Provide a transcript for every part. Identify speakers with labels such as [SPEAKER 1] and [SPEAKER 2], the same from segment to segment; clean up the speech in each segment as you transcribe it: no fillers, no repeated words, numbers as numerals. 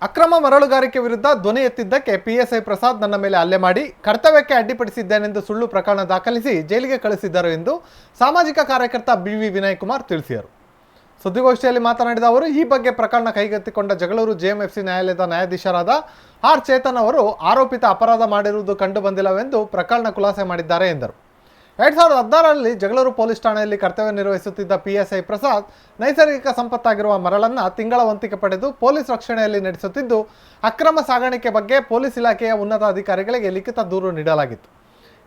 [SPEAKER 1] ಅಕ್ರಮ ಮರಳುಗಾರಿಕೆ ವಿರುದ್ಧ ಧ್ವನಿ ಎತ್ತಿದ್ದಕ್ಕೆ ಪಿಎಸ್ಐ ಪ್ರಸಾದ್ ನನ್ನ ಮೇಲೆ ಹಲ್ಲೆ ಮಾಡಿ ಕರ್ತವ್ಯಕ್ಕೆ ಅಡ್ಡಿಪಡಿಸಿದ್ದೇನೆಂದು ಸುಳ್ಳು ಪ್ರಕರಣ ದಾಖಲಿಸಿ ಜೈಲಿಗೆ ಕಳಿಸಿದ್ದರು ಎಂದು ಸಾಮಾಜಿಕ ಕಾರ್ಯಕರ್ತ ಬಿವಿ ವಿನಯ್ ಕುಮಾರ್ ತಿಳಿಸಿದರು. ಸುದ್ದಿಗೋಷ್ಠಿಯಲ್ಲಿ ಮಾತನಾಡಿದ ಅವರು, ಈ ಬಗ್ಗೆ ಪ್ರಕರಣ ಕೈಗೆತ್ತಿಕೊಂಡ ಜಗಳೂರು ಜೆಎಂಎಫ್ಸಿ ನ್ಯಾಯಾಲಯದ ನ್ಯಾಯಾಧೀಶರಾದ ಆರ್ ಚೇತನ್ ಅವರು ಆರೋಪಿತ ಅಪರಾಧ ಮಾಡಿರುವುದು ಕಂಡು ಬಂದಿಲ್ಲವೆಂದು ಪ್ರಕರಣ ಖುಲಾಸೆ ಮಾಡಿದ್ದಾರೆ ಎಂದರು. 2016ರಲ್ಲಿ ಜಗಳೂರು ಪೊಲೀಸ್ ಠಾಣೆಯಲ್ಲಿ ಕರ್ತವ್ಯ ನಿರ್ವಹಿಸುತ್ತಿದ್ದ ಪಿಎಸ್ಐ ಪ್ರಸಾದ್ ನೈಸರ್ಗಿಕ ಸಂಪತ್ತಾಗಿರುವ ಮರಳನ್ನು ತಿಂಗಳ ವಂತಿಗೆ ಪಡೆದು ಪೊಲೀಸ್ ರಕ್ಷಣೆಯಲ್ಲಿ ನಡೆಸುತ್ತಿದ್ದು, ಅಕ್ರಮ ಸಾಗಾಣಿಕೆ ಬಗ್ಗೆ ಪೊಲೀಸ್ ಇಲಾಖೆಯ ಉನ್ನತ ಅಧಿಕಾರಿಗಳಿಗೆ ಲಿಖಿತ ದೂರು ನೀಡಲಾಗಿತ್ತು.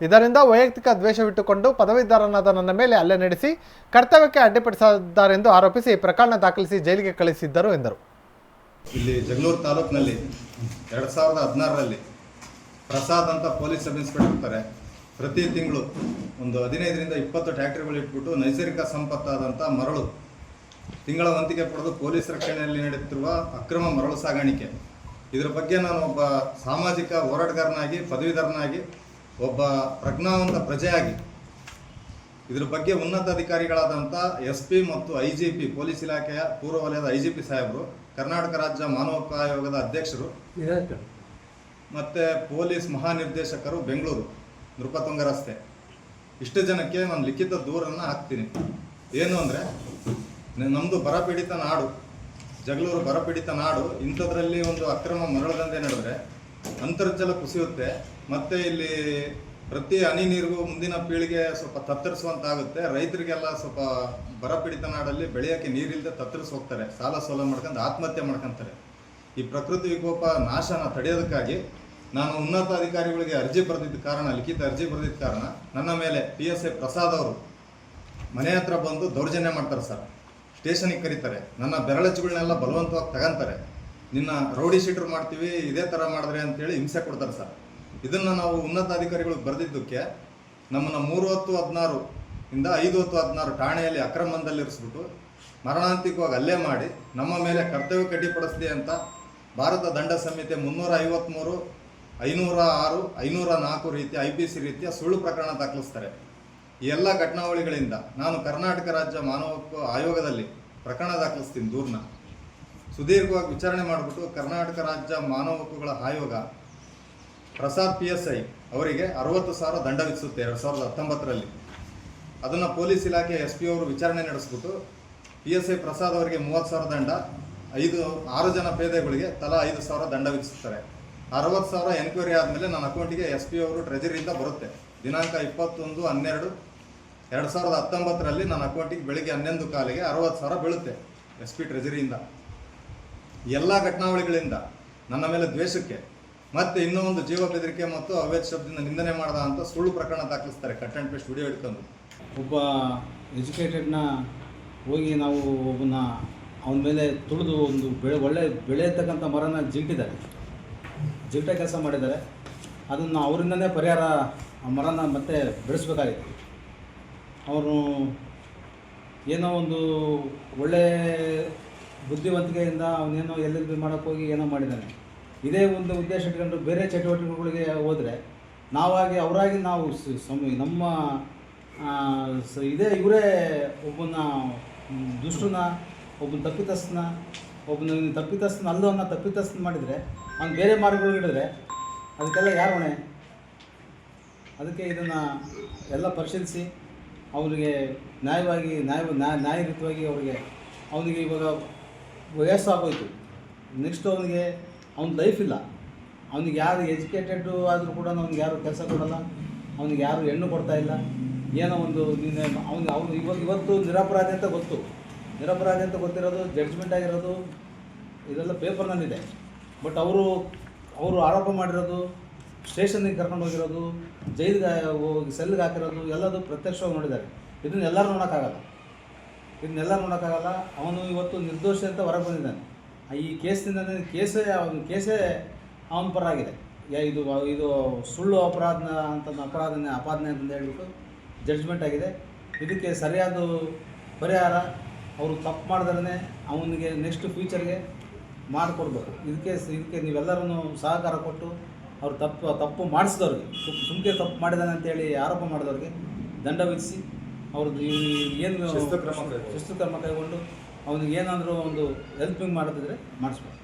[SPEAKER 1] ಇದರಿಂದ ವೈಯಕ್ತಿಕ ದ್ವೇಷವಿಟ್ಟುಕೊಂಡು ಪದವೀಧರನಾದ ನನ್ನ ಮೇಲೆ ಹಲ್ಲೆ ನಡೆಸಿ ಕರ್ತವ್ಯಕ್ಕೆ ಅಡ್ಡಿಪಡಿಸಿದ್ದಾರೆಂದು ಆರೋಪಿಸಿ ಪ್ರಕರಣ ದಾಖಲಿಸಿ ಜೈಲಿಗೆ ಕಳಿಸಿದ್ದರು ಎಂದರು.
[SPEAKER 2] ಇಲ್ಲಿ ಜಗಳೂರು ತಾಲೂಕಿನಲ್ಲಿ 2016ರಲ್ಲಿ ಪ್ರಸಾದ್ ಅಂತ ಪೊಲೀಸ್ ಸಬ್ ಇನ್ಸ್ಪೆಕ್ಟರ್ ಇರ್ತಾರೆ. ಪ್ರತಿ ತಿಂಗಳು ಒಂದು 15ರಿಂದ 20 ಟ್ಯಾಕ್ಟರಿಗಳು ಇಟ್ಬಿಟ್ಟು ನೈಸರ್ಗಿಕ ಸಂಪತ್ತಾದಂಥ ಮರಳು ತಿಂಗಳ ವಂತಿಗೆ ಪಡೆದು ಪೊಲೀಸ್ ರಕ್ಷಣೆಯಲ್ಲಿ ನಡೆಯುತ್ತಿರುವ ಅಕ್ರಮ ಮರಳು ಸಾಗಾಣಿಕೆ, ಇದರ ಬಗ್ಗೆ ನಾನು ಒಬ್ಬ ಸಾಮಾಜಿಕ ಹೋರಾಟಗಾರನಾಗಿ, ಪದವೀಧರನಾಗಿ, ಒಬ್ಬ ಪ್ರಜ್ಞಾವಂತ ಪ್ರಜೆಯಾಗಿ ಇದರ ಬಗ್ಗೆ ಉನ್ನತ ಅಧಿಕಾರಿಗಳಾದಂಥ SP ಮತ್ತು IGP ಪೊಲೀಸ್ ಇಲಾಖೆಯ ಪೂರ್ವ ವಲಯದ IGP ಸಾಹೇಬರು, ಕರ್ನಾಟಕ ರಾಜ್ಯ ಮಾನವ ಹಕ್ಕು ಆಯೋಗದ ಅಧ್ಯಕ್ಷರು ಮತ್ತು ಪೊಲೀಸ್ ಮಹಾನಿರ್ದೇಶಕರು ಬೆಂಗಳೂರು ನೃಪತುಂಗ ರಸ್ತೆ, ಇಷ್ಟು ಜನಕ್ಕೆ ನಾನು ಲಿಖಿತ ದೂರನ್ನು ಹಾಕ್ತೀನಿ. ಏನು ಅಂದರೆ, ನಮ್ಮದು ಬರಪೀಡಿತ ನಾಡು, ಜಗಳೂರು ಬರಪೀಡಿತ ನಾಡು. ಇಂಥದ್ರಲ್ಲಿ ಒಂದು ಅಕ್ರಮ ಮರಳದಂತೆ ನಡೆದರೆ ಅಂತರ್ಜಲ ಕುಸಿಯುತ್ತೆ, ಮತ್ತು ಇಲ್ಲಿ ಪ್ರತಿ ಹನಿ ನೀರಿಗೂ ಮುಂದಿನ ಪೀಳಿಗೆ ಸ್ವಲ್ಪ ತತ್ತರಿಸುವಂತಾಗುತ್ತೆ. ರೈತರಿಗೆಲ್ಲ ಸ್ವಲ್ಪ ಬರಪೀಡಿತ ನಾಡಲ್ಲಿ ಬೆಳೆಯೋಕ್ಕೆ ನೀರಿಲ್ಲದೆ ತತ್ತರಿಸಿ ಹೋಗ್ತಾರೆ, ಸಾಲ ಸೋಲ ಮಾಡ್ಕೊಂಡು ಆತ್ಮಹತ್ಯೆ ಮಾಡ್ಕೊತಾರೆ. ಈ ಪ್ರಕೃತಿ ವಿಕೋಪ ನಾಶನ ತಡೆಯೋದಕ್ಕಾಗಿ ನಾನು ಉನ್ನತ ಅಧಿಕಾರಿಗಳಿಗೆ ಲಿಖಿತ ಅರ್ಜಿ ಬರೆದಿದ್ದ ಕಾರಣ ನನ್ನ ಮೇಲೆ PSI ಪ್ರಸಾದ್ ಅವರು ಮನೆ ಹತ್ರ ಬಂದು ದೌರ್ಜನ್ಯ ಮಾಡ್ತಾರೆ ಸರ್. ಸ್ಟೇಷನಿಗೆ ಕರೀತಾರೆ, ನನ್ನ ಬೆರಳಚ್ಚುಗಳನ್ನೆಲ್ಲ ಬಲವಂತವಾಗಿ ತಗೊಂತಾರೆ. ನಿನ್ನ ರೌಡಿ ಶೀಟರ್ ಮಾಡ್ತೀವಿ, ಇದೇ ಥರ ಮಾಡಿದ್ರೆ ಅಂತೇಳಿ ಹಿಂಸೆ ಕೊಡ್ತಾರೆ ಸರ್. ಇದನ್ನು ನಾವು ಉನ್ನತ ಅಧಿಕಾರಿಗಳಿಗೆ ಬರೆದಿದ್ದಕ್ಕೆ ನಮ್ಮನ್ನು 3/10/16 ಇಂದ 5/10/16 ಠಾಣೆಯಲ್ಲಿ ಅಕ್ರಮದಲ್ಲಿರಿಸ್ಬಿಟ್ಟು ಮರಣಾಂತಿಕವಾಗಿ ಹಲ್ಲೆ ಮಾಡಿ ನಮ್ಮ ಮೇಲೆ ಕರ್ತವ್ಯ ಕಡ್ಡಿಪಡಿಸಿದೆ ಅಂತ ಭಾರತ ದಂಡ ಸಂಹಿತೆ 353, 506, 504 ರೀತಿಯ IPC ರೀತಿಯ ಸುಳ್ಳು ಪ್ರಕರಣ ದಾಖಲಿಸ್ತಾರೆ. ಈ ಎಲ್ಲ ಘಟನಾವಳಿಗಳಿಂದ ನಾನು ಕರ್ನಾಟಕ ರಾಜ್ಯ ಮಾನವ ಹಕ್ಕು ಆಯೋಗದಲ್ಲಿ ಪ್ರಕರಣ ದಾಖಲಿಸ್ತೀನಿ. ದೂರನ್ನ ಸುದೀರ್ಘವಾಗಿ ವಿಚಾರಣೆ ಮಾಡಿಬಿಟ್ಟು ಕರ್ನಾಟಕ ರಾಜ್ಯ ಮಾನವ ಹಕ್ಕುಗಳ ಆಯೋಗ ಪ್ರಸಾದ್ PSI ಅವರಿಗೆ 60,000 ದಂಡ ವಿಧಿಸುತ್ತೆ 2019ರಲ್ಲಿ. ಅದನ್ನು ಪೊಲೀಸ್ ಇಲಾಖೆ SP ಅವರು ವಿಚಾರಣೆ ನಡೆಸ್ಬಿಟ್ಟು PSI ಪ್ರಸಾದ್ ಅವರಿಗೆ 30,000 ದಂಡ, 6 ಜನ ಪೇದೆಗಳಿಗೆ ತಲಾ 5,000 ದಂಡ ವಿಧಿಸುತ್ತಾರೆ. 60,000 ಎನ್ಕ್ವೈರಿ ಆದಮೇಲೆ ನನ್ನ ಅಕೌಂಟಿಗೆ SP ಅವರು ಟ್ರೆಜರಿಯಿಂದ ಬರುತ್ತೆ. ದಿನಾಂಕ 21/12/2019ರಲ್ಲಿ ನನ್ನ ಅಕೌಂಟಿಗೆ ಬೆಳಿಗ್ಗೆ 11:15ಗೆ 60,000 ಬೀಳುತ್ತೆ SP ಟ್ರೆಜರಿಯಿಂದ. ಎಲ್ಲ ಘಟನಾವಳಿಗಳಿಂದ ನನ್ನ ಮೇಲೆ ದ್ವೇಷಕ್ಕೆ ಮತ್ತು ಇನ್ನೂ ಒಂದು ಜೀವ ಬೆದರಿಕೆ ಮತ್ತು ಅವ್ಯಾಜ ಶಬ್ದದಿಂದ ನಿಂದನೆ ಮಾಡಿದ ಅಂತ ಸುಳ್ಳು ಪ್ರಕರಣ ದಾಖಲಿಸ್ತಾರೆ. ಕಟ್ ಆ್ಯಂಡ್ ಪೇಸ್ಟ್ ವಿಡಿಯೋ ಇಟ್ಕೊಂಡು
[SPEAKER 3] ಒಬ್ಬ ಎಜುಕೇಟೆಡ್ನ ಹೋಗಿ ನಾವು ಒಬ್ಬನ ಅವನ ಮೇಲೆ ತುಳಿದು ಒಂದು ಒಳ್ಳೆ ಬೆಳೆಯತಕ್ಕಂಥ ಮರನ ಜಿಲ್ಟ ಕೆಲಸ ಮಾಡಿದ್ದಾರೆ. ಅದನ್ನು ಅವರಿಂದನೇ ಪರಿಹಾರ ಆ ಮರನ ಮತ್ತೆ ಬೆಳೆಸಬೇಕಾಗಿತ್ತು. ಅವರು ಏನೋ ಒಂದು ಒಳ್ಳೆ ಬುದ್ಧಿವಂತಿಕೆಯಿಂದ ಅವನೇನೋ LLB ಮಾಡೋಕ್ಕೆ ಹೋಗಿ ಏನೋ ಮಾಡಿದ್ದಾನೆ. ಇದೇ ಒಂದು ಉದ್ದೇಶ ಇಟ್ಕೊಂಡು ಬೇರೆ ಚಟುವಟಿಕೆಗಳಿಗೆ ಹೋದರೆ ಅವರಾಗಿ ನಾವು ನಮ್ಮ ಇವರೇ ಒಬ್ಬನ ದುಷ್ಟನ, ಒಬ್ಬನ ತಪ್ಪಿತಸ್ಥನ ಅಲ್ಲವನ್ನ ತಪ್ಪಿತಸ್ಥನ ಮಾಡಿದರೆ ಅವ್ನು ಬೇರೆ ಮಾರ್ಗಗಳು ಹಿಡಿದ್ರೆ ಅದಕ್ಕೆಲ್ಲ ಯಾರು ಹೊಣೆ? ಅದಕ್ಕೆ ಇದನ್ನು ಎಲ್ಲ ಪರಿಶೀಲಿಸಿ ಅವರಿಗೆ ನ್ಯಾಯಯುತವಾಗಿ ಅವನಿಗೆ ಇವಾಗ ವಯಸ್ಸು ಆಗೋಯ್ತು. ನೆಕ್ಸ್ಟ್ ಅವ್ನ ಲೈಫ್ ಇಲ್ಲ. ಅವನಿಗೆ ಯಾರು ಎಜುಕೇಟೆಡ್ ಆದರೂ ಕೂಡ ಅವ್ನಿಗೆ ಯಾರು ಕೆಲಸ ಕೊಡೋಲ್ಲ, ಅವನಿಗೆ ಯಾರು ಹೆಣ್ಣು ಕೊಡ್ತಾ ಇಲ್ಲ. ಏನೋ ಒಂದು ಅವನು ಇವತ್ತು ನಿರಪರಾಧಿ ಅಂತ ಗೊತ್ತಿರೋದು, ಜಡ್ಜ್ಮೆಂಟ್ ಆಗಿರೋದು ಇದೆಲ್ಲ ಪೇಪರ್ನಲ್ಲಿದೆ. ಬಟ್ ಅವರು ಆರೋಪ ಮಾಡಿರೋದು, ಸ್ಟೇಷನ್ಗೆ ಕರ್ಕೊಂಡು ಹೋಗಿರೋದು, ಜೈಲಿಗೆ ಹೋಗಿ ಸೆಲ್ಗೆ ಹಾಕಿರೋದು ಎಲ್ಲದು ಪ್ರತ್ಯಕ್ಷವಾಗಿ ನೋಡಿದ್ದಾರೆ. ಇದನ್ನೆಲ್ಲರೂ ನೋಡೋಕ್ಕಾಗಲ್ಲ. ಅವನು ಇವತ್ತು ನಿರ್ದೋಷಿ ಅಂತ ಹೊರಗೆ ಬಂದಿದ್ದಾನೆ. ಈ ಕೇಸಿನಿಂದ ಕೇಸೇ ಅವನ ಪರವಾಗಿದೆ. ಇದು ಸುಳ್ಳು ಅಪಾದನೆ ಅಂತ ಹೇಳ್ಬಿಟ್ಟು ಜಡ್ಜ್ಮೆಂಟ್ ಆಗಿದೆ. ಇದಕ್ಕೆ ಸರಿಯಾದ ಪರಿಹಾರ ಅವರು ತಪ್ಪು ಮಾಡಿದ್ರೆ ಅವನಿಗೆ ನೆಕ್ಸ್ಟ್ ಫ್ಯೂಚರ್ಗೆ ಮಾಡಿಕೊಡ್ಬೇಕು. ಇದಕ್ಕೆ ನೀವೆಲ್ಲರೂ ಸಹಕಾರ ಕೊಟ್ಟು ಅವ್ರು ತಪ್ಪು ಮಾಡಿಸಿದವ್ರಿಗೆ, ಸುಮ್ಕೆ ತಪ್ಪು ಮಾಡಿದಾನೆ ಅಂತೇಳಿ ಆರೋಪ ಮಾಡಿದವ್ರಿಗೆ ದಂಡ ವಿಧಿಸಿ ಅವ್ರದ್ದು ಏನು ಶಿಸ್ತು ಕ್ರಮ ಕೈಗೊಂಡು ಅವನಿಗೆ ಏನಾದರೂ ಒಂದು ಹೆಲ್ಪಿಂಗ್ ಮಾಡೋದಿದ್ರೆ ಮಾಡಿಸ್ಬೇಕು.